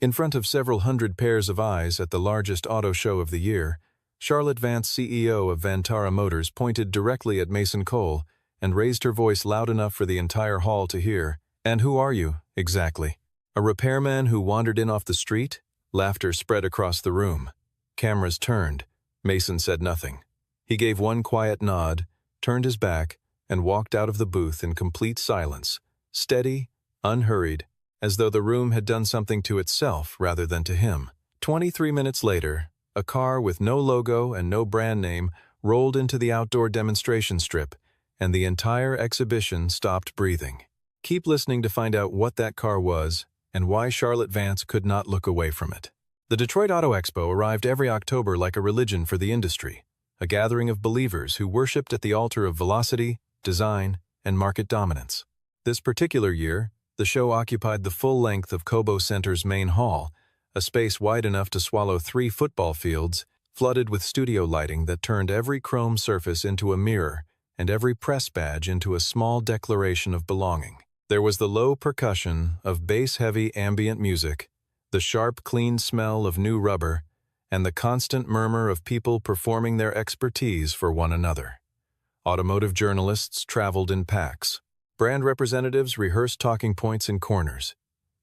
In front of several hundred pairs of eyes at the largest auto show of the year, Charlotte Vance, CEO of Vantara Motors, pointed directly at Mason Cole and raised her voice loud enough for the entire hall to hear. "And who are you, exactly? A repairman who wandered in off the street?" Laughter spread across the room. Cameras turned. Mason said nothing. He gave one quiet nod, turned his back, and walked out of the booth in complete silence, steady, unhurried, as though the room had done something to itself rather than to him. 23 minutes later, a car with no logo and no brand name rolled into the outdoor demonstration strip, and the entire exhibition stopped breathing. Keep listening to find out what that car was and why Charlotte Vance could not look away from it. The Detroit Auto Expo arrived every October like a religion for the industry, a gathering of believers who worshipped at the altar of velocity, design, and market dominance. This particular year, the show occupied the full length of Cobo Center's main hall, a space wide enough to swallow 3 football fields, flooded with studio lighting that turned every chrome surface into a mirror and every press badge into a small declaration of belonging. There was the low percussion of bass-heavy ambient music, the sharp, clean smell of new rubber, and the constant murmur of people performing their expertise for one another. Automotive journalists traveled in packs. Brand representatives rehearsed talking points in corners.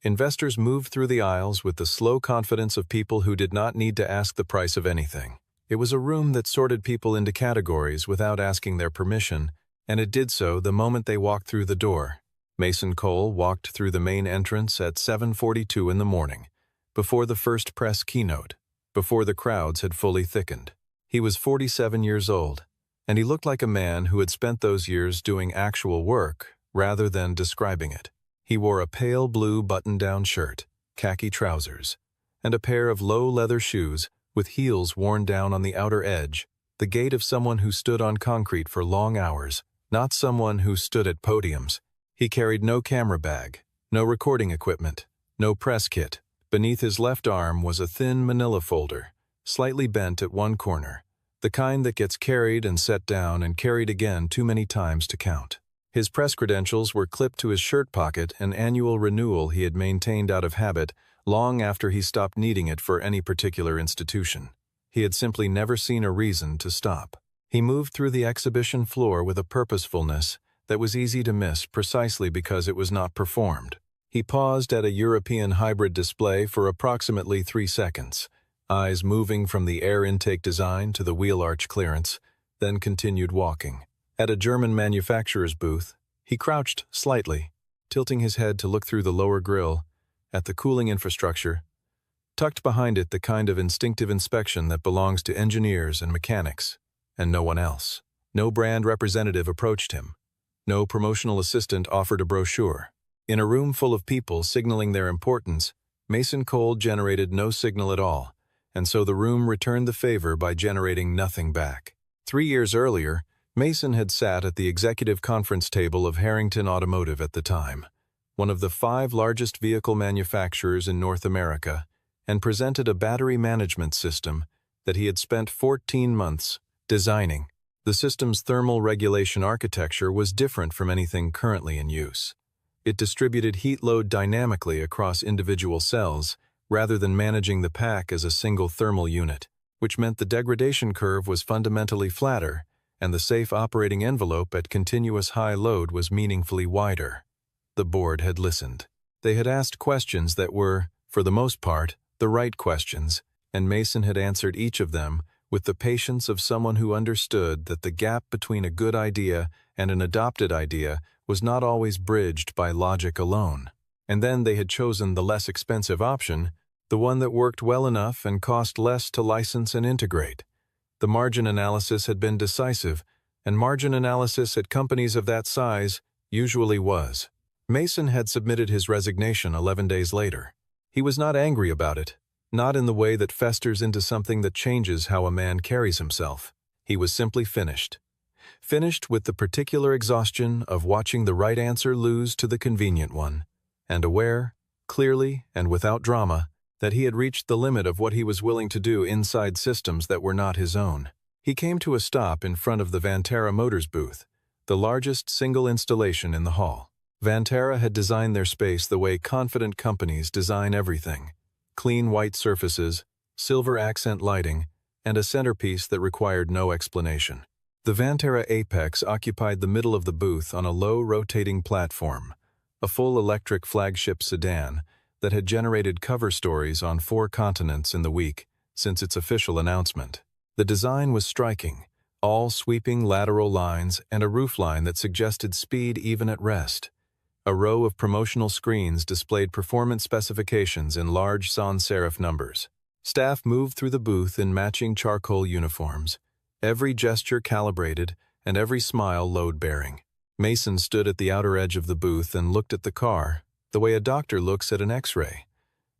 Investors moved through the aisles with the slow confidence of people who did not need to ask the price of anything. It was a room that sorted people into categories without asking their permission, and it did so the moment they walked through the door. Mason Cole walked through the main entrance at 7:42 in the morning, before the first press keynote, before the crowds had fully thickened. He was 47 years old, and he looked like a man who had spent those years doing actual work rather than describing it. He wore a pale blue button-down shirt, khaki trousers, and a pair of low leather shoes with heels worn down on the outer edge, the gait of someone who stood on concrete for long hours, not someone who stood at podiums. He carried no camera bag, no recording equipment, no press kit. Beneath his left arm was a thin manila folder, slightly bent at one corner, the kind that gets carried and set down and carried again too many times to count. His press credentials were clipped to his shirt pocket, an annual renewal he had maintained out of habit long after he stopped needing it for any particular institution. He had simply never seen a reason to stop. He moved through the exhibition floor with a purposefulness that was easy to miss precisely because it was not performed. He paused at a European hybrid display for approximately 3 seconds, eyes moving from the air intake design to the wheel arch clearance, then continued walking. At a German manufacturer's booth, he crouched slightly, tilting his head to look through the lower grille, at the cooling infrastructure, tucked behind it the kind of instinctive inspection that belongs to engineers and mechanics, and no one else. No brand representative approached him. No promotional assistant offered a brochure. In a room full of people signaling their importance, Mason Cole generated no signal at all, and so the room returned the favor by generating nothing back. 3 years earlier, Mason had sat at the executive conference table of Harrington Automotive at the time, one of the 5 largest vehicle manufacturers in North America, and presented a battery management system that he had spent 14 months designing. The system's thermal regulation architecture was different from anything currently in use. It distributed heat load dynamically across individual cells rather than managing the pack as a single thermal unit, which meant the degradation curve was fundamentally flatter and the safe operating envelope at continuous high load was meaningfully wider. The board had listened. They had asked questions that were, for the most part, the right questions, and Mason had answered each of them with the patience of someone who understood that the gap between a good idea and an adopted idea was not always bridged by logic alone. And then they had chosen the less expensive option, the one that worked well enough and cost less to license and integrate. The margin analysis had been decisive, and margin analysis at companies of that size usually was. Mason had submitted his resignation 11 days later. He was not angry about it, not in the way that festers into something that changes how a man carries himself. He was simply finished. Finished with the particular exhaustion of watching the right answer lose to the convenient one, and aware, clearly and without drama, that he had reached the limit of what he was willing to do inside systems that were not his own. He came to a stop in front of the Vantara Motors booth, the largest single installation in the hall. Vantara had designed their space the way confident companies design everything. clean white surfaces, silver accent lighting, and a centerpiece that required no explanation. The Vantara Apex occupied the middle of the booth on a low rotating platform, a full electric flagship sedan that had generated cover stories on 4 continents in the week since its official announcement. The design was striking, all sweeping lateral lines and a roofline that suggested speed even at rest. A row of promotional screens displayed performance specifications in large sans serif numbers. Staff moved through the booth in matching charcoal uniforms, every gesture calibrated and every smile load-bearing. Mason stood at the outer edge of the booth and looked at the car, the way a doctor looks at an X-ray,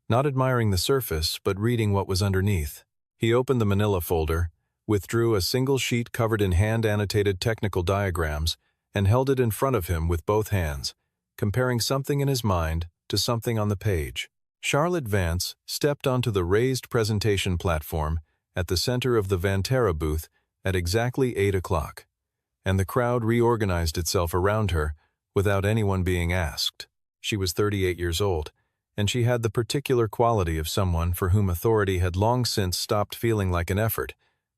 not admiring the surface but reading what was underneath. He opened the manila folder, withdrew a single sheet covered in hand-annotated technical diagrams, and held it in front of him with both hands, comparing something in his mind to something on the page. Charlotte Vance stepped onto the raised presentation platform at the center of the Vantara booth at exactly 8 o'clock, and the crowd reorganized itself around her without anyone being asked. She was 38 years old, and she had the particular quality of someone for whom authority had long since stopped feeling like an effort.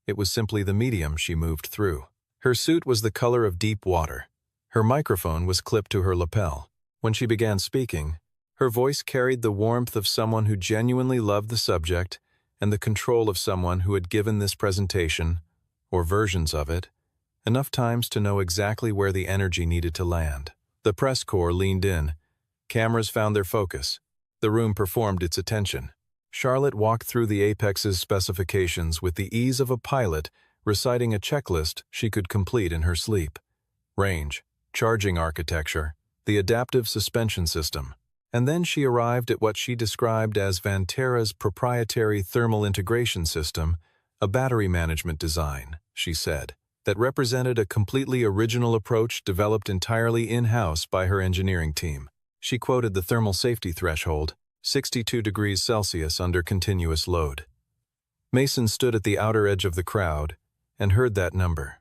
It was simply the medium she moved through. Her suit was the color of deep water. Her microphone was clipped to her lapel. When she began speaking, her voice carried the warmth of someone who genuinely loved the subject and the control of someone who had given this presentation, or versions of it, enough times to know exactly where the energy needed to land. The press corps leaned in. Cameras found their focus. The room performed its attention. Charlotte walked through the Apex's specifications with the ease of a pilot reciting a checklist she could complete in her sleep. Range, charging architecture, the adaptive suspension system. And then she arrived at what she described as Vantara's proprietary thermal integration system, a battery management design, she said, that represented a completely original approach developed entirely in-house by her engineering team. She quoted the thermal safety threshold, 62 degrees Celsius under continuous load. Mason stood at the outer edge of the crowd and heard that number.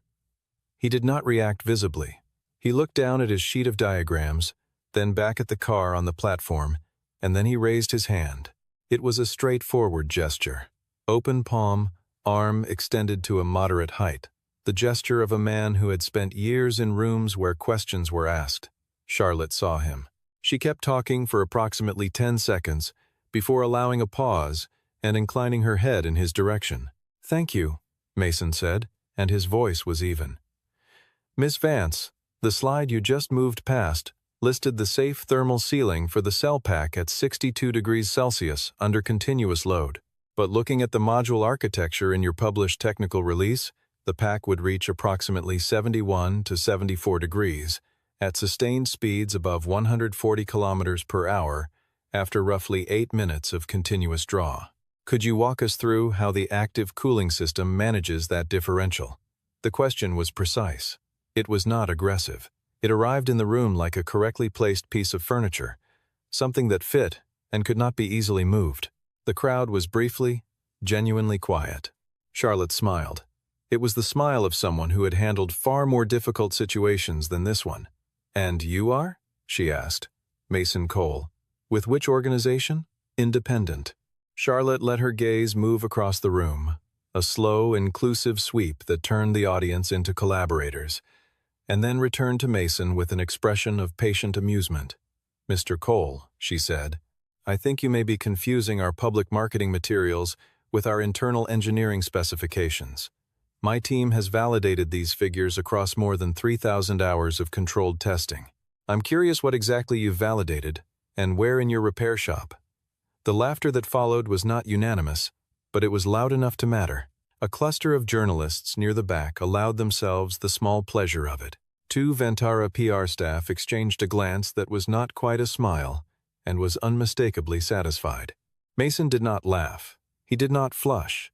He did not react visibly. He looked down at his sheet of diagrams, then back at the car on the platform, and then he raised his hand. It was a straightforward gesture. Open palm, arm extended to a moderate height. The gesture of a man who had spent years in rooms where questions were asked. Charlotte saw him. She kept talking for approximately 10 seconds before allowing a pause and inclining her head in his direction. "Thank you," Mason said, and his voice was even. "Miss Vance, the slide you just moved past listed the safe thermal ceiling for the cell pack at 62 degrees Celsius under continuous load. But looking at the module architecture in your published technical release, the pack would reach approximately 71 to 74 degrees at sustained speeds above 140 kilometers per hour after roughly 8 minutes of continuous draw. Could you walk us through how the active cooling system manages that differential?" The question was precise. It was not aggressive. It arrived in the room like a correctly placed piece of furniture, something that fit and could not be easily moved. The crowd was briefly, genuinely quiet. Charlotte smiled. It was the smile of someone who had handled far more difficult situations than this one. "And you are?" she asked. "Mason Cole. With which organization?" "Independent." Charlotte let her gaze move across the room, a slow, inclusive sweep that turned the audience into collaborators, and then returned to Mason with an expression of patient amusement. "Mr. Cole," she said, "I think you may be confusing our public marketing materials with our internal engineering specifications. My team has validated these figures across more than 3,000 hours of controlled testing. I'm curious what exactly you've validated, and where in your repair shop." The laughter that followed was not unanimous, but it was loud enough to matter. A cluster of journalists near the back allowed themselves the small pleasure of it. 2 Vantara PR staff exchanged a glance that was not quite a smile and was unmistakably satisfied. Mason did not laugh. He did not flush.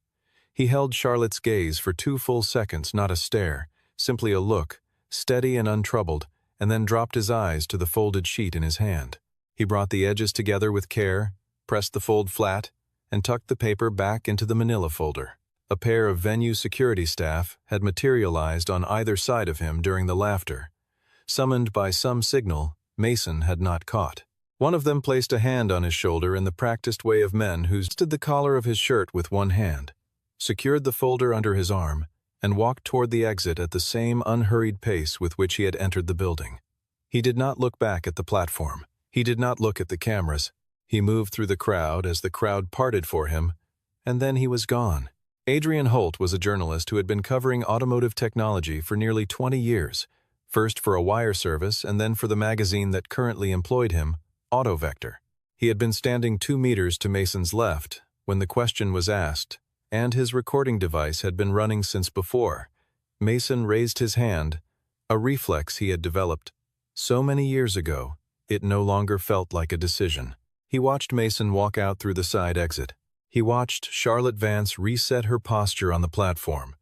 He held Charlotte's gaze for 2 full seconds, not a stare, simply a look, steady and untroubled, and then dropped his eyes to the folded sheet in his hand. He brought the edges together with care, pressed the fold flat, and tucked the paper back into the manila folder. A pair of venue security staff had materialized on either side of him during the laughter, summoned by some signal Mason had not caught. One of them placed a hand on his shoulder in the practiced way of men who stood the collar of his shirt with one hand, secured the folder under his arm, and walked toward the exit at the same unhurried pace with which he had entered the building. He did not look back at the platform. He did not look at the cameras. He moved through the crowd as the crowd parted for him, and then he was gone. Adrian Holt was a journalist who had been covering automotive technology for nearly 20 years, first for a wire service and then for the magazine that currently employed him, AutoVector. He had been standing 2 meters to Mason's left when the question was asked, and his recording device had been running since before. Mason raised his hand, a reflex he had developed so many years ago, it no longer felt like a decision. He watched Mason walk out through the side exit. He watched Charlotte Vance reset her posture on the platform,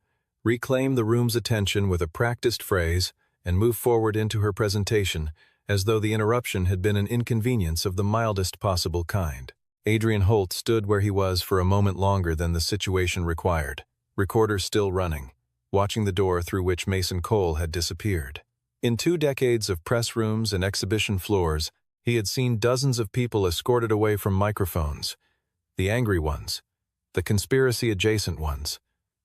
reclaim the room's attention with a practiced phrase, and move forward into her presentation as though the interruption had been an inconvenience of the mildest possible kind. Adrian Holt stood where he was for a moment longer than the situation required, recorder still running, watching the door through which Mason Cole had disappeared. In 2 decades of press rooms and exhibition floors, he had seen dozens of people escorted away from microphones. The angry ones, the conspiracy-adjacent ones,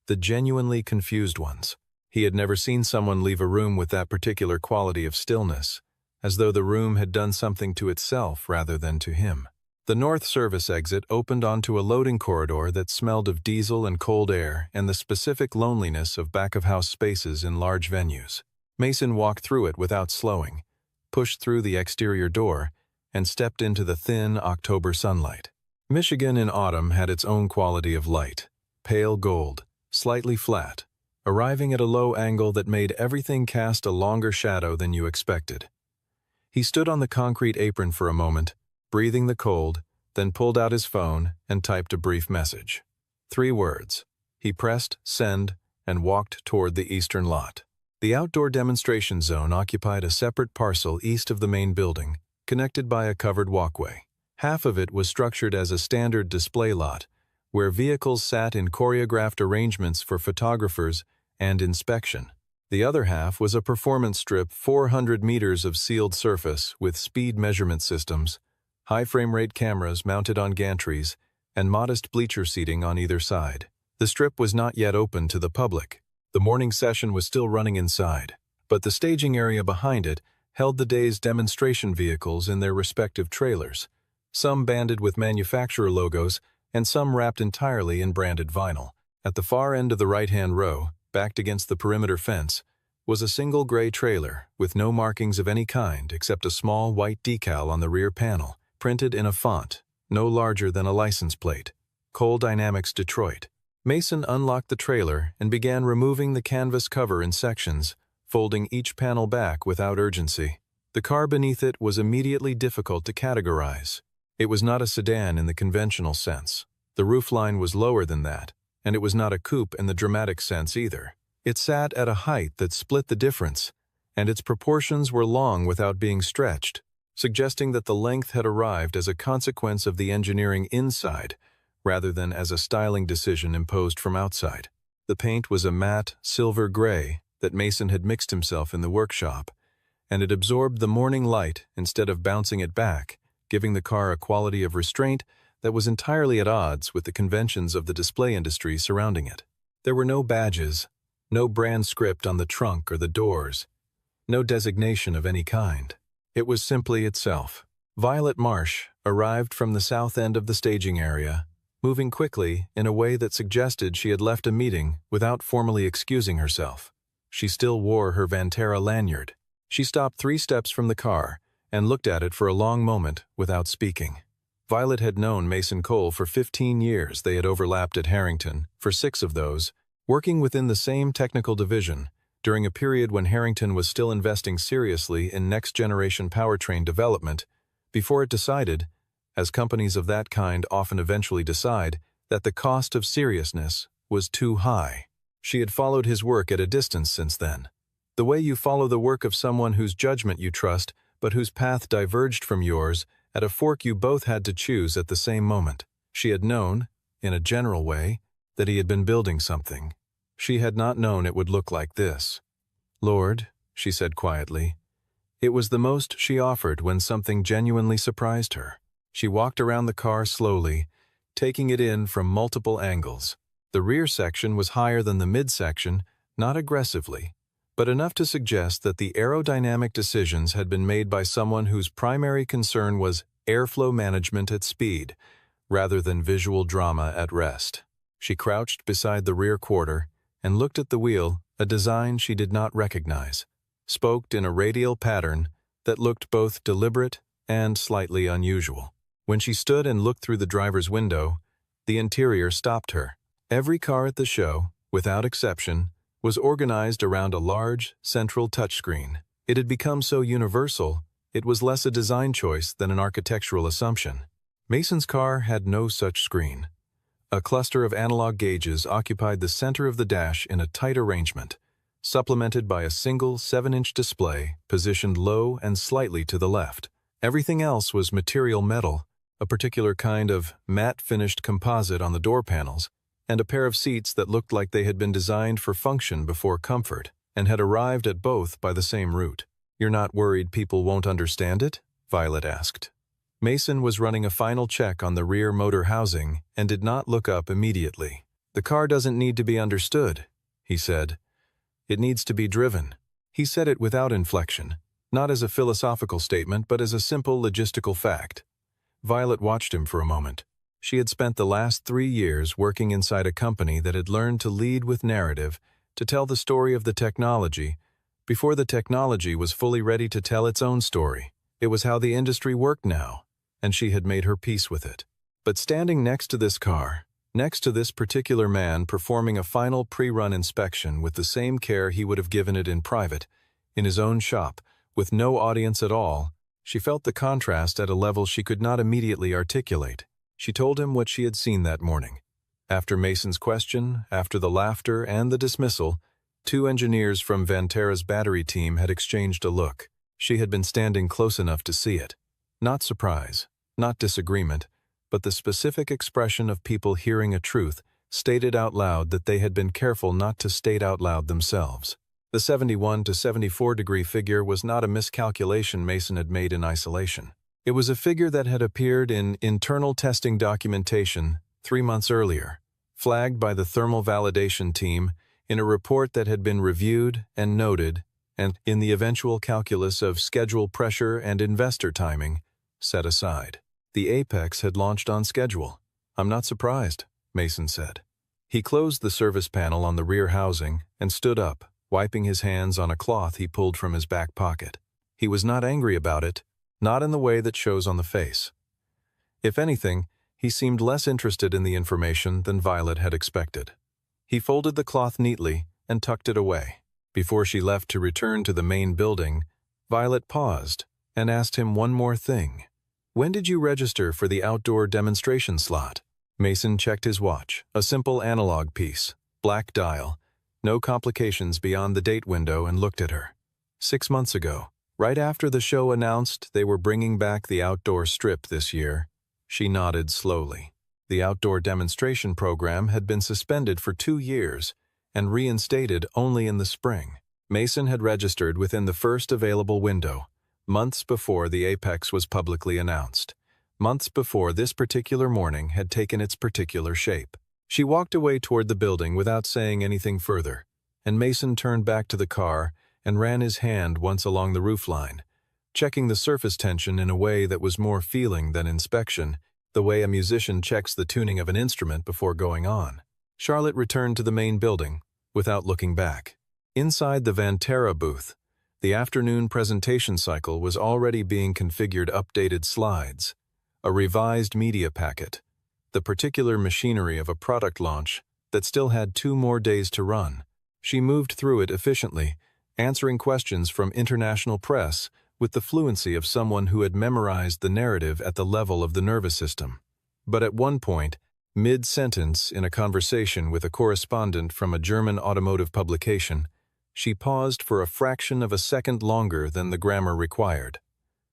the genuinely confused ones. He had never seen someone leave a room with that particular quality of stillness, as though the room had done something to itself rather than to him. The north service exit opened onto a loading corridor that smelled of diesel and cold air and the specific loneliness of back-of-house spaces in large venues. Mason walked through it without slowing, pushed through the exterior door, and stepped into the thin October sunlight. Michigan in autumn had its own quality of light, pale gold, slightly flat, arriving at a low angle that made everything cast a longer shadow than you expected. He stood on the concrete apron for a moment, breathing the cold, then pulled out his phone and typed a brief message. 3 words. He pressed send and walked toward the eastern lot. The outdoor demonstration zone occupied a separate parcel east of the main building, connected by a covered walkway. Half of it was structured as a standard display lot, where vehicles sat in choreographed arrangements for photographers and inspection. The other half was a performance strip 400 meters of sealed surface with speed measurement systems, high frame rate cameras mounted on gantries, and modest bleacher seating on either side. The strip was not yet open to the public. The morning session was still running inside, but the staging area behind it held the day's demonstration vehicles in their respective trailers, some banded with manufacturer logos and some wrapped entirely in branded vinyl. At the far end of the right-hand row, backed against the perimeter fence, was a single gray trailer with no markings of any kind except a small white decal on the rear panel, printed in a font no larger than a license plate, Cole Dynamics Detroit. Mason unlocked the trailer and began removing the canvas cover in sections, folding each panel back without urgency. The car beneath it was immediately difficult to categorize. It was not a sedan in the conventional sense. The roofline was lower than that, and it was not a coupe in the dramatic sense either. It sat at a height that split the difference, and its proportions were long without being stretched, suggesting that the length had arrived as a consequence of the engineering inside, rather than as a styling decision imposed from outside. The paint was a matte, silver gray that Mason had mixed himself in the workshop, and it absorbed the morning light instead of bouncing it back, giving the car a quality of restraint that was entirely at odds with the conventions of the display industry surrounding it. There were no badges, no brand script on the trunk or the doors, no designation of any kind. It was simply itself. Violet Marsh arrived from the south end of the staging area, moving quickly in a way that suggested she had left a meeting without formally excusing herself. She still wore her Vantera lanyard. She stopped 3 steps from the car and looked at it for a long moment without speaking. Violet had known Mason Cole for 15 years. They had overlapped at Harrington, for 6 of those, working within the same technical division, during a period when Harrington was still investing seriously in next-generation powertrain development, before it decided, as companies of that kind often eventually decide, that the cost of seriousness was too high. She had followed his work at a distance since then. The way you follow the work of someone whose judgment you trust, but whose path diverged from yours, at a fork you both had to choose at the same moment. She had known, in a general way, that he had been building something. She had not known it would look like this. "Lord," she said quietly, It was the most she offered when something genuinely surprised her. She walked around the car slowly, taking it in from multiple angles. The rear section was higher than the midsection, not aggressively, but enough to suggest that the aerodynamic decisions had been made by someone whose primary concern was airflow management at speed, rather than visual drama at rest. She crouched beside the rear quarter and looked at the wheel, a design she did not recognize, spoked in a radial pattern that looked both deliberate and slightly unusual. When she stood and looked through the driver's window, the interior stopped her. Every car at the show, without exception, was organized around a large, central touchscreen. It had become so universal, it was less a design choice than an architectural assumption. Mason's car had no such screen. A cluster of analog gauges occupied the center of the dash in a tight arrangement, supplemented by a single 7-inch display positioned low and slightly to the left. Everything else was material metal, a particular kind of matte-finished composite on the door panels, and a pair of seats that looked like they had been designed for function before comfort, and had arrived at both by the same route. "You're not worried people won't understand it?" Violet asked. Mason was running a final check on the rear motor housing and did not look up immediately. "The car doesn't need to be understood," he said. "It needs to be driven." He said it without inflection, not as a philosophical statement but as a simple logistical fact. Violet watched him for a moment. She had spent the last 3 years working inside a company that had learned to lead with narrative, to tell the story of the technology, before the technology was fully ready to tell its own story. It was how the industry worked now, and she had made her peace with it. But standing next to this car, next to this particular man performing a final pre-run inspection with the same care he would have given it in private, in his own shop, with no audience at all, she felt the contrast at a level she could not immediately articulate. She told him what she had seen that morning. After Mason's question, after the laughter and the dismissal, 2 engineers from Vantara's battery team had exchanged a look. She had been standing close enough to see it. Not surprise, not disagreement, but the specific expression of people hearing a truth stated out loud that they had been careful not to state out loud themselves. The 71 to 74 degree figure was not a miscalculation Mason had made in isolation. It was a figure that had appeared in internal testing documentation 3 months earlier, flagged by the thermal validation team in a report that had been reviewed and noted, and in the eventual calculus of schedule pressure and investor timing, set aside. The Apex had launched on schedule. "I'm not surprised," Mason said. He closed the service panel on the rear housing and stood up, wiping his hands on a cloth he pulled from his back pocket. He was not angry about it, not in the way that shows on the face. If anything, he seemed less interested in the information than Violet had expected. He folded the cloth neatly and tucked it away. Before she left to return to the main building, Violet paused and asked him one more thing. "When did you register for the outdoor demonstration slot?" Mason checked his watch, a simple analog piece, black dial, no complications beyond the date window, and looked at her. 6 months ago, right after the show announced they were bringing back the outdoor strip this year. She nodded slowly. The outdoor demonstration program had been suspended for 2 years and reinstated only in the spring. Mason had registered within the first available window, months before the Apex was publicly announced, months before this particular morning had taken its particular shape. She walked away toward the building without saying anything further, and Mason turned back to the car and ran his hand once along the roofline, checking the surface tension in a way that was more feeling than inspection, the way a musician checks the tuning of an instrument before going on. Charlotte returned to the main building without looking back. Inside the Vantara booth, the afternoon presentation cycle was already being configured updated slides, a revised media packet, the particular machinery of a product launch that still had 2 more days to run. She moved through it efficiently, answering questions from international press with the fluency of someone who had memorized the narrative at the level of the nervous system. But at one point, mid-sentence in a conversation with a correspondent from a German automotive publication, she paused for a fraction of a second longer than the grammar required.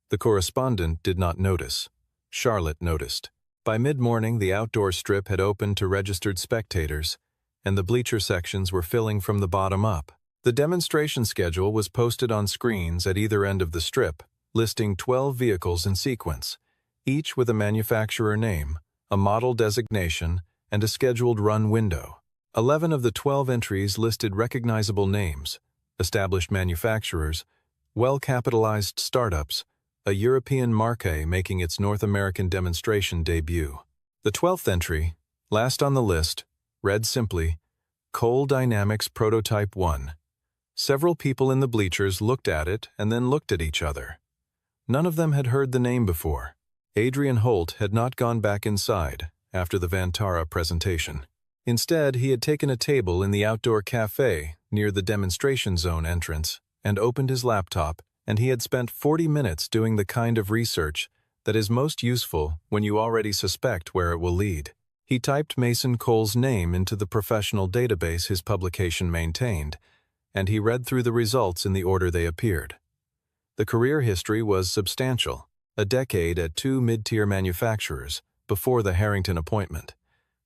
The correspondent did not notice. Charlotte noticed. By mid-morning, the outdoor strip had opened to registered spectators, and the bleacher sections were filling from the bottom up. The demonstration schedule was posted on screens at either end of the strip, listing 12 vehicles in sequence, each with a manufacturer name, a model designation, and a scheduled run window. 11 of the 12 entries listed recognizable names, established manufacturers, well-capitalized startups, a European marque making its North American demonstration debut. The 12th entry, last on the list, read simply, Cole Dynamics Prototype 1. Several people in the bleachers looked at it and then looked at each other. None of them had heard the name before. Adrian Holt had not gone back inside after the Vantara presentation. Instead, he had taken a table in the outdoor cafe near the demonstration zone entrance and opened his laptop, and he had spent 40 minutes doing the kind of research that is most useful when you already suspect where it will lead. He typed Mason Cole's name into the professional database his publication maintained, and he read through the results in the order they appeared. The career history was substantial, a decade at 2 mid-tier manufacturers before the Harrington appointment,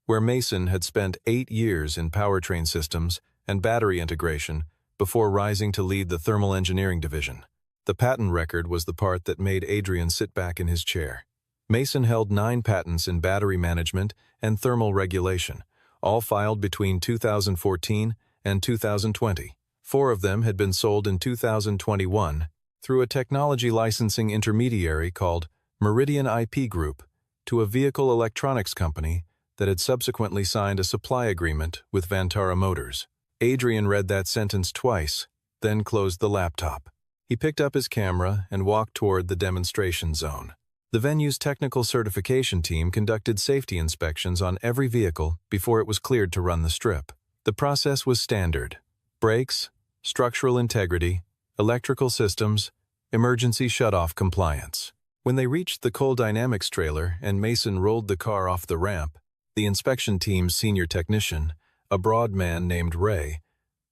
where Mason had spent 8 years in powertrain systems and battery integration before rising to lead the thermal engineering division. The patent record was the part that made Adrian sit back in his chair. Mason held 9 patents in battery management and thermal regulation, all filed between 2014 and 2020. 4 of them had been sold in 2021 through a technology licensing intermediary called Meridian IP Group to a vehicle electronics company that had subsequently signed a supply agreement with Vantara Motors. Adrian read that sentence twice, then closed the laptop. He picked up his camera and walked toward the demonstration zone. The venue's technical certification team conducted safety inspections on every vehicle before it was cleared to run the strip. The process was standard: brakes, structural integrity, electrical systems, emergency shutoff compliance. When they reached the Cole Dynamics trailer and Mason rolled the car off the ramp, the inspection team's senior technician, a broad man named Ray,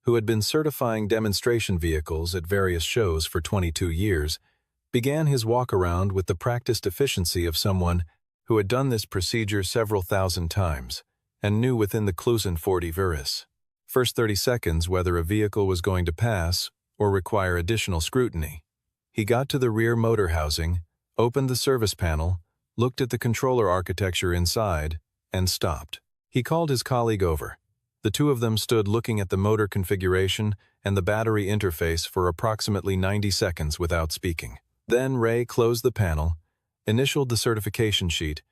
who had been certifying demonstration vehicles at various shows for 22 years, began his walk-around with the practiced efficiency of someone who had done this procedure several thousand times and knew within the Clusen 40 Virus. First 30 seconds whether a vehicle was going to pass or require additional scrutiny. He got to the rear motor housing, opened the service panel, looked at the controller architecture inside, and stopped. He called his colleague over. The two of them stood looking at the motor configuration and the battery interface for approximately 90 seconds without speaking. Then Ray closed the panel, initialed the certification sheet,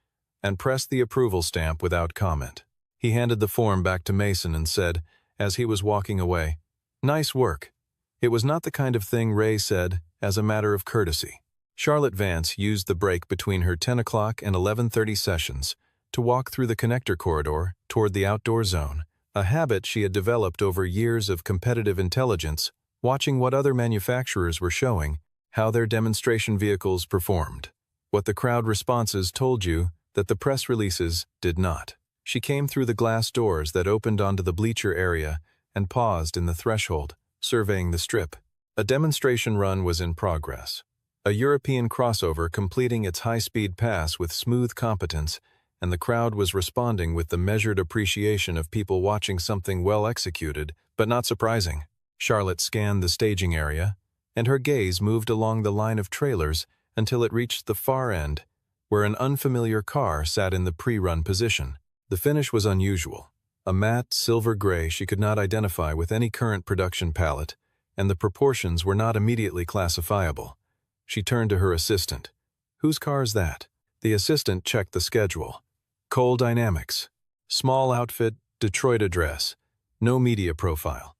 and pressed the approval stamp without comment. He handed the form back to Mason and said, as he was walking away, "Nice work." It was not the kind of thing Ray said as a matter of courtesy. Charlotte Vance used the break between her 10 o'clock and 11:30 sessions to walk through the connector corridor toward the outdoor zone, a habit she had developed over years of competitive intelligence, watching what other manufacturers were showing, how their demonstration vehicles performed. What the crowd responses told you that the press releases did not. She came through the glass doors that opened onto the bleacher area and paused in the threshold, surveying the strip. A demonstration run was in progress. A European crossover completing its high-speed pass with smooth competence, and the crowd was responding with the measured appreciation of people watching something well executed, but not surprising. Charlotte scanned the staging area, and her gaze moved along the line of trailers until it reached the far end, where an unfamiliar car sat in the pre-run position. The finish was unusual, a matte silver gray she could not identify with any current production palette, and the proportions were not immediately classifiable. She turned to her assistant. "Whose car is that?" The assistant checked the schedule. Cole Dynamics. Small outfit, Detroit address. No media profile.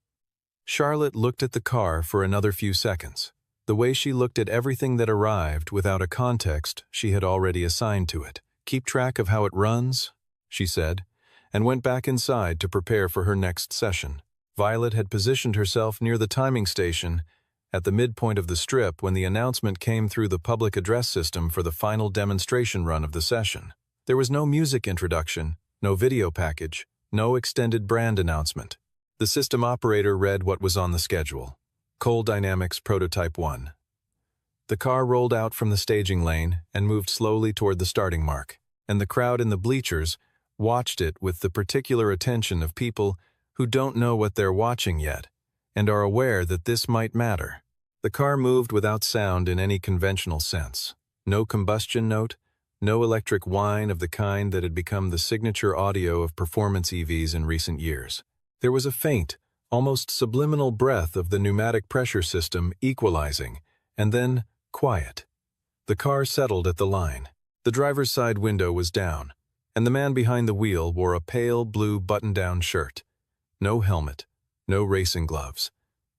Charlotte looked at the car for another few seconds, the way she looked at everything that arrived without a context she had already assigned to it. "Keep track of how it runs," she said, and went back inside to prepare for her next session. Violet had positioned herself near the timing station at the midpoint of the strip when the announcement came through the public address system for the final demonstration run of the session. There was no music introduction, no video package, no extended brand announcement. The system operator read what was on the schedule. Cole Dynamics Prototype 1. The car rolled out from the staging lane and moved slowly toward the starting mark, and the crowd in the bleachers watched it with the particular attention of people who don't know what they're watching yet, and are aware that this might matter. The car moved without sound in any conventional sense. No combustion note, no electric whine of the kind that had become the signature audio of performance EVs in recent years. There was a faint, almost subliminal breath of the pneumatic pressure system equalizing, and then quiet. The car settled at the line. The driver's side window was down, and the man behind the wheel wore a pale blue button-down shirt. No helmet, no racing gloves,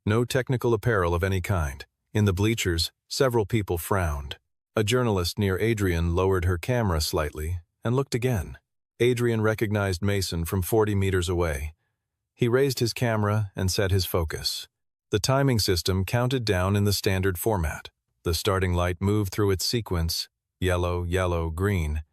no technical apparel of any kind. In the bleachers, several people frowned. A journalist near Adrian lowered her camera slightly and looked again. Adrian recognized Mason from 40 meters away. He raised his camera and set his focus. The timing system counted down in the standard format. The starting light moved through its sequence, yellow, yellow, green,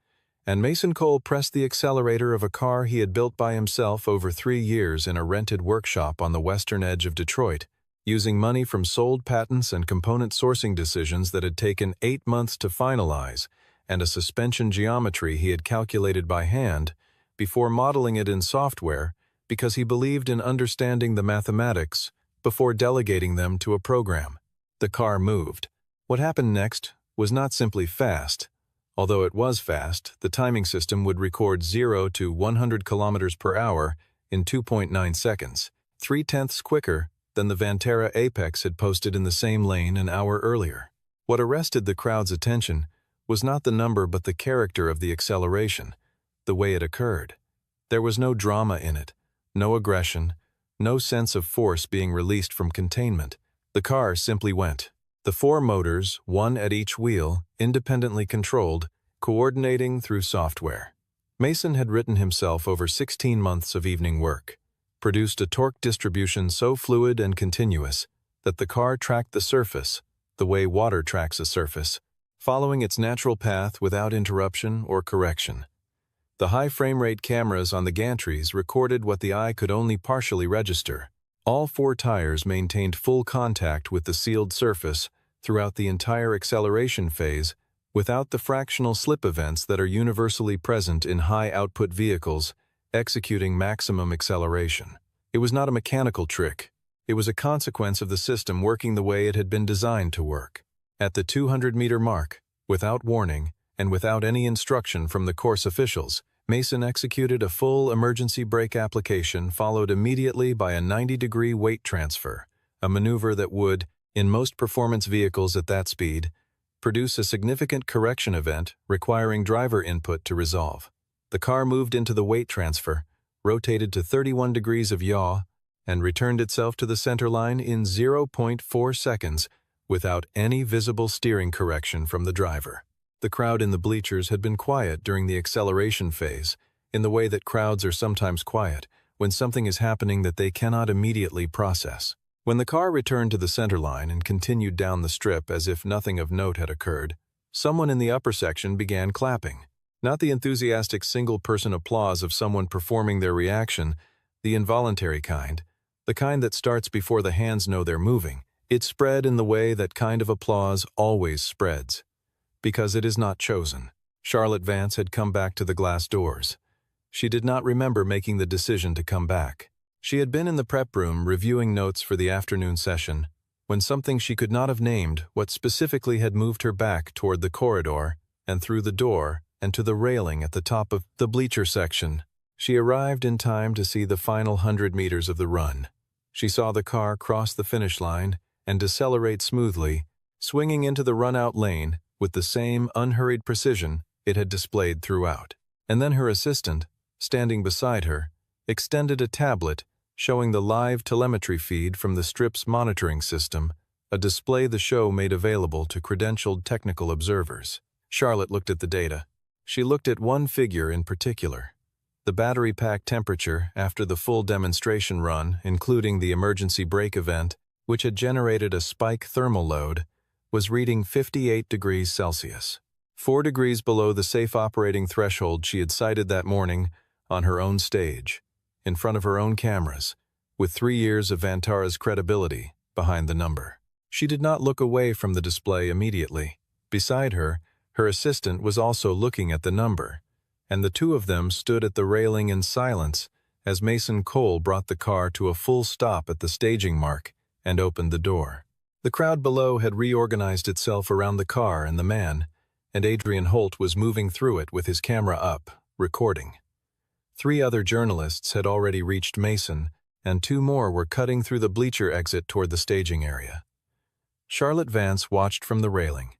and Mason Cole pressed the accelerator of a car he had built by himself over 3 years in a rented workshop on the western edge of Detroit, using money from sold patents and component sourcing decisions that had taken 8 months to finalize, and a suspension geometry he had calculated by hand before modeling it in software because he believed in understanding the mathematics before delegating them to a program. The car moved. What happened next was not simply fast. Although it was fast, the timing system would record 0 to 100 kilometers per hour in 2.9 seconds, 3/10 quicker than the Vantara Apex had posted in the same lane an hour earlier. What arrested the crowd's attention was not the number but the character of the acceleration, the way it occurred. There was no drama in it, no aggression, no sense of force being released from containment. The car simply went. The 4 motors, one at each wheel, independently controlled, coordinating through software. Mason had written himself over 16 months of evening work, produced a torque distribution so fluid and continuous that the car tracked the surface, the way water tracks a surface, following its natural path without interruption or correction. The high frame rate cameras on the gantries recorded what the eye could only partially register. All 4 tires maintained full contact with the sealed surface throughout the entire acceleration phase without the fractional slip events that are universally present in high-output vehicles executing maximum acceleration. It was not a mechanical trick. It was a consequence of the system working the way it had been designed to work. At the 200-meter mark, without warning and without any instruction from the course officials, Mason executed a full emergency brake application followed immediately by a 90-degree weight transfer, a maneuver that would, in most performance vehicles at that speed, produce a significant correction event requiring driver input to resolve. The car moved into the weight transfer, rotated to 31 degrees of yaw, and returned itself to the center line in 0.4 seconds without any visible steering correction from the driver. The crowd in the bleachers had been quiet during the acceleration phase, in the way that crowds are sometimes quiet when something is happening that they cannot immediately process. When the car returned to the center line and continued down the strip as if nothing of note had occurred, someone in the upper section began clapping. Not the enthusiastic single-person applause of someone performing their reaction, the involuntary kind, the kind that starts before the hands know they're moving. It spread in the way that kind of applause always spreads, because it is not chosen. Charlotte Vance had come back to the glass doors. She did not remember making the decision to come back. She had been in the prep room reviewing notes for the afternoon session, when something she could not have named what specifically had moved her back toward the corridor and through the door and to the railing at the top of the bleacher section. She arrived in time to see the final 100 meters of the run. She saw the car cross the finish line and decelerate smoothly, swinging into the run-out lane with the same unhurried precision it had displayed throughout. And then her assistant, standing beside her, extended a tablet showing the live telemetry feed from the strip's monitoring system, a display the show made available to credentialed technical observers. Charlotte looked at the data. She looked at one figure in particular. The battery pack temperature after the full demonstration run, including the emergency brake event, which had generated a spike thermal load, was reading 58 degrees Celsius, 4 degrees below the safe operating threshold she had cited that morning on her own stage, in front of her own cameras, with 3 years of Vantara's credibility behind the number. She did not look away from the display immediately. Beside her, her assistant was also looking at the number, and the two of them stood at the railing in silence as Mason Cole brought the car to a full stop at the staging mark and opened the door. The crowd below had reorganized itself around the car and the man, and Adrian Holt was moving through it with his camera up, recording. 3 other journalists had already reached Mason, and 2 more were cutting through the bleacher exit toward the staging area. Charlotte Vance watched from the railing.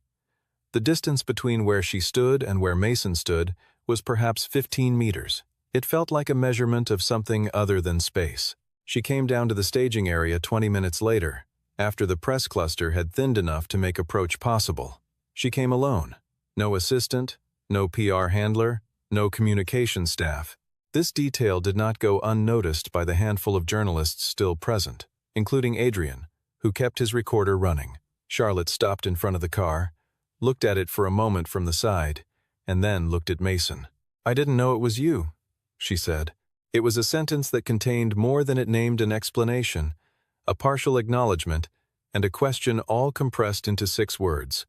The distance between where she stood and where Mason stood was perhaps 15 meters. It felt like a measurement of something other than space. She came down to the staging area 20 minutes later, after the press cluster had thinned enough to make approach possible. She came alone. No assistant, no PR handler, no communication staff. This detail did not go unnoticed by the handful of journalists still present, including Adrian, who kept his recorder running. Charlotte stopped in front of the car, looked at it for a moment from the side, and then looked at Mason. "I didn't know it was you," she said. It was a sentence that contained more than it named an explanation, a partial acknowledgement, and a question all compressed into 6 words.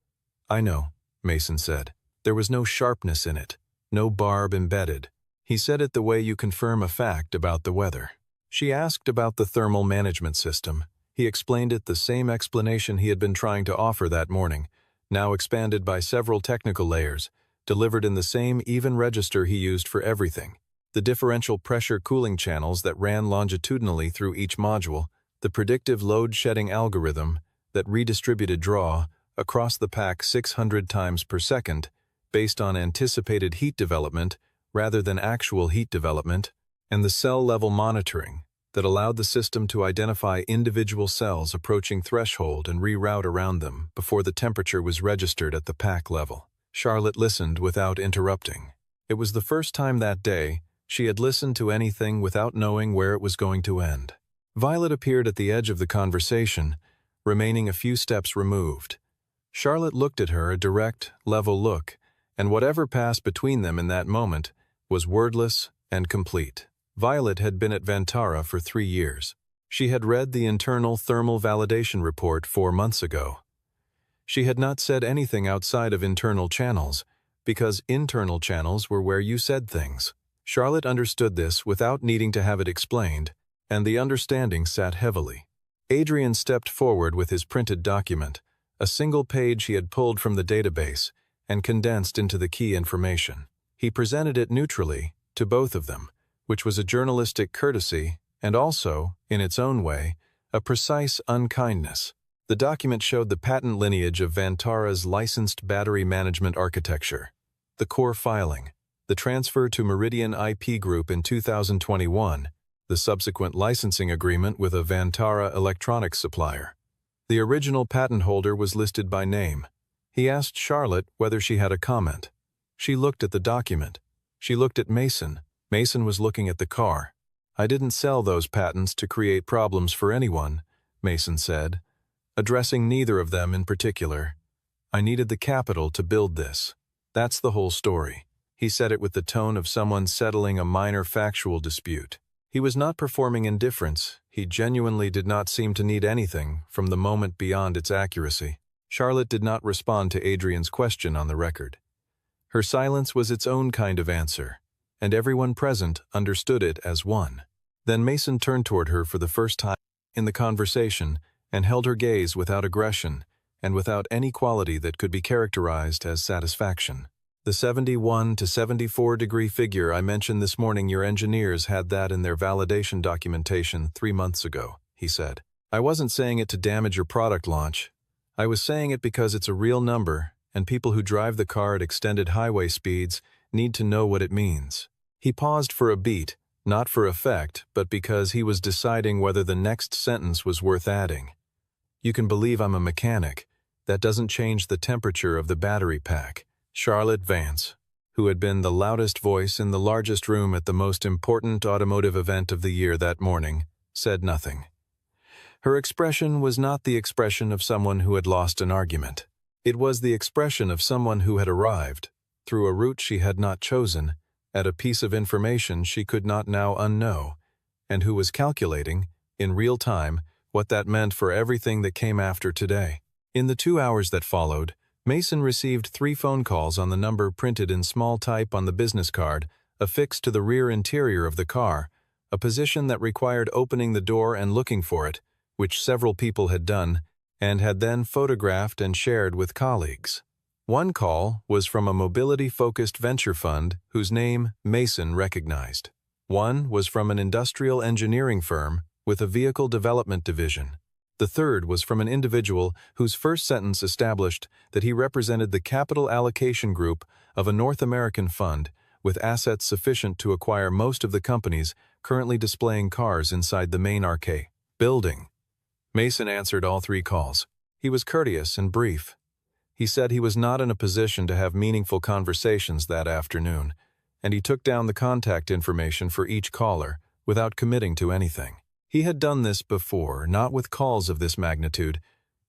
"I know," Mason said. There was no sharpness in it, no barb embedded. He said it the way you confirm a fact about the weather. She asked about the thermal management system. He explained it the same explanation he had been trying to offer that morning, now expanded by several technical layers, delivered in the same even register he used for everything. The differential pressure cooling channels that ran longitudinally through each module, the predictive load-shedding algorithm that redistributed draw across the pack 600 times per second, based on anticipated heat development rather than actual heat development, and the cell-level monitoring that allowed the system to identify individual cells approaching threshold and reroute around them before the temperature was registered at the pack level. Charlotte listened without interrupting. It was the first time that day she had listened to anything without knowing where it was going to end. Violet appeared at the edge of the conversation, remaining a few steps removed. Charlotte looked at her a direct, level look, and whatever passed between them in that moment was wordless and complete. Violet had been at Vantara for 3 years. She had read the internal thermal validation report 4 months ago. She had not said anything outside of internal channels, because internal channels were where you said things. Charlotte understood this without needing to have it explained, and the understanding sat heavily. Adrian stepped forward with his printed document, a single page he had pulled from the database and condensed into the key information. He presented it neutrally to both of them, which was a journalistic courtesy and also, in its own way, a precise unkindness. The document showed the patent lineage of Vantara's licensed battery management architecture, the core filing, the transfer to Meridian IP Group in 2021, the subsequent licensing agreement with a Vantara electronics supplier. The original patent holder was listed by name. He asked Charlotte whether she had a comment. She looked at the document. She looked at Mason. Mason was looking at the car. "I didn't sell those patents to create problems for anyone," Mason said, addressing neither of them in particular. "I needed the capital to build this. That's the whole story." He said it with the tone of someone settling a minor factual dispute. He was not performing indifference. He genuinely did not seem to need anything from the moment beyond its accuracy. Charlotte did not respond to Adrian's question on the record. Her silence was its own kind of answer, and everyone present understood it as one. Then Mason turned toward her for the first time in the conversation and held her gaze without aggression and without any quality that could be characterized as satisfaction. "The 71 to 74 degree figure I mentioned this morning, your engineers had that in their validation documentation 3 months ago," he said. "I wasn't saying it to damage your product launch. I was saying it because it's a real number, and people who drive the car at extended highway speeds need to know what it means." He paused for a beat, not for effect, but because he was deciding whether the next sentence was worth adding. "You can believe I'm a mechanic. That doesn't change the temperature of the battery pack." Charlotte Vance, who had been the loudest voice in the largest room at the most important automotive event of the year that morning, said nothing. Her expression was not the expression of someone who had lost an argument. It was the expression of someone who had arrived, through a route she had not chosen, at a piece of information she could not now unknow, and who was calculating, in real time, what that meant for everything that came after today. In the 2 hours that followed, Mason received 3 phone calls on the number printed in small type on the business card, affixed to the rear interior of the car, a position that required opening the door and looking for it, which several people had done, and had then photographed and shared with colleagues. One call was from a mobility-focused venture fund whose name Mason recognized. One was from an industrial engineering firm with a vehicle development division. The third was from an individual whose first sentence established that he represented the capital allocation group of a North American fund with assets sufficient to acquire most of the companies currently displaying cars inside the main arcade building. Mason answered all three calls. He was courteous and brief. He said he was not in a position to have meaningful conversations that afternoon, and he took down the contact information for each caller without committing to anything. He had done this before, not with calls of this magnitude,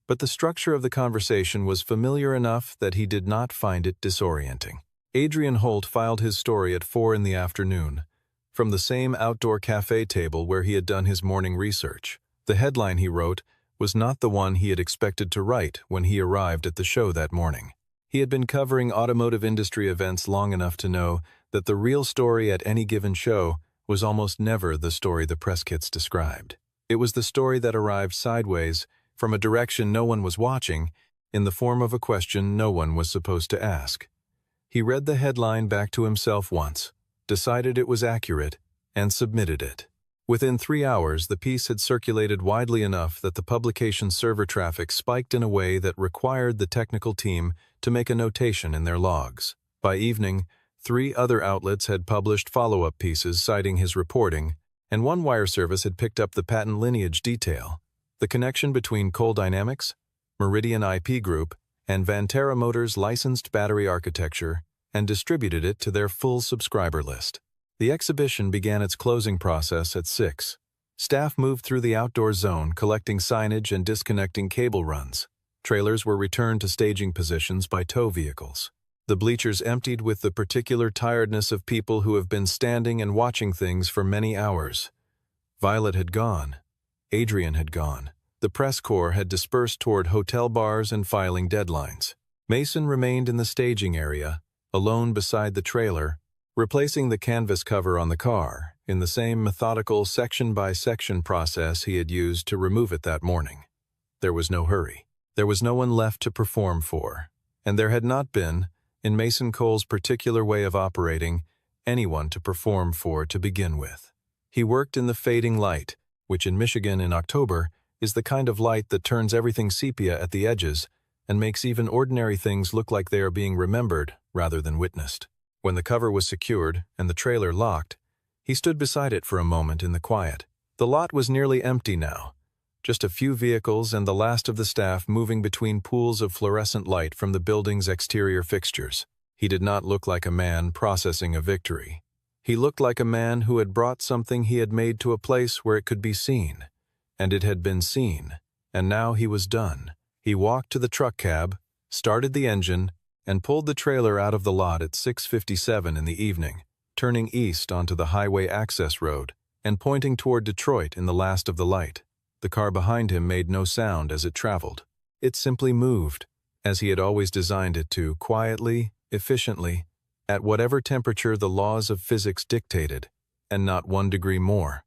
but the structure of the conversation was familiar enough that he did not find it disorienting. Adrian Holt filed his story at 4 in the afternoon, from the same outdoor cafe table where he had done his morning research. The headline he wrote was not the one he had expected to write when he arrived at the show that morning. He had been covering automotive industry events long enough to know that the real story at any given show was almost never the story the press kits described. It was the story that arrived sideways, from a direction no one was watching, in the form of a question no one was supposed to ask. He read the headline back to himself once, decided it was accurate, and submitted it. Within 3 hours, the piece had circulated widely enough that the publication's server traffic spiked in a way that required the technical team to make a notation in their logs. By evening, 3 other outlets had published follow-up pieces citing his reporting, and one wire service had picked up the patent lineage detail, the connection between Coal Dynamics, Meridian IP Group, and Vantara Motors' licensed battery architecture, and distributed it to their full subscriber list. The exhibition began its closing process at 6. Staff moved through the outdoor zone, collecting signage and disconnecting cable runs. Trailers were returned to staging positions by tow vehicles. The bleachers emptied with the particular tiredness of people who have been standing and watching things for many hours. Violet had gone. Adrian had gone. The press corps had dispersed toward hotel bars and filing deadlines. Mason remained in the staging area, alone beside the trailer, replacing the canvas cover on the car in the same methodical section-by-section process he had used to remove it that morning. There was no hurry. There was no one left to perform for, and there had not been, in Mason Cole's particular way of operating, anyone to perform for to begin with. He worked in the fading light, which in Michigan in October is the kind of light that turns everything sepia at the edges and makes even ordinary things look like they are being remembered rather than witnessed. When the cover was secured and the trailer locked, he stood beside it for a moment in the quiet. The lot was nearly empty now, just a few vehicles and the last of the staff moving between pools of fluorescent light from the building's exterior fixtures. He did not look like a man processing a victory. He looked like a man who had brought something he had made to a place where it could be seen, and it had been seen, and now he was done. He walked to the truck cab, started the engine, and pulled the trailer out of the lot at 6:57 in the evening, turning east onto the highway access road and pointing toward Detroit in the last of the light. The car behind him made no sound as it traveled. It simply moved, as he had always designed it to, quietly, efficiently, at whatever temperature the laws of physics dictated, and not 1 degree more.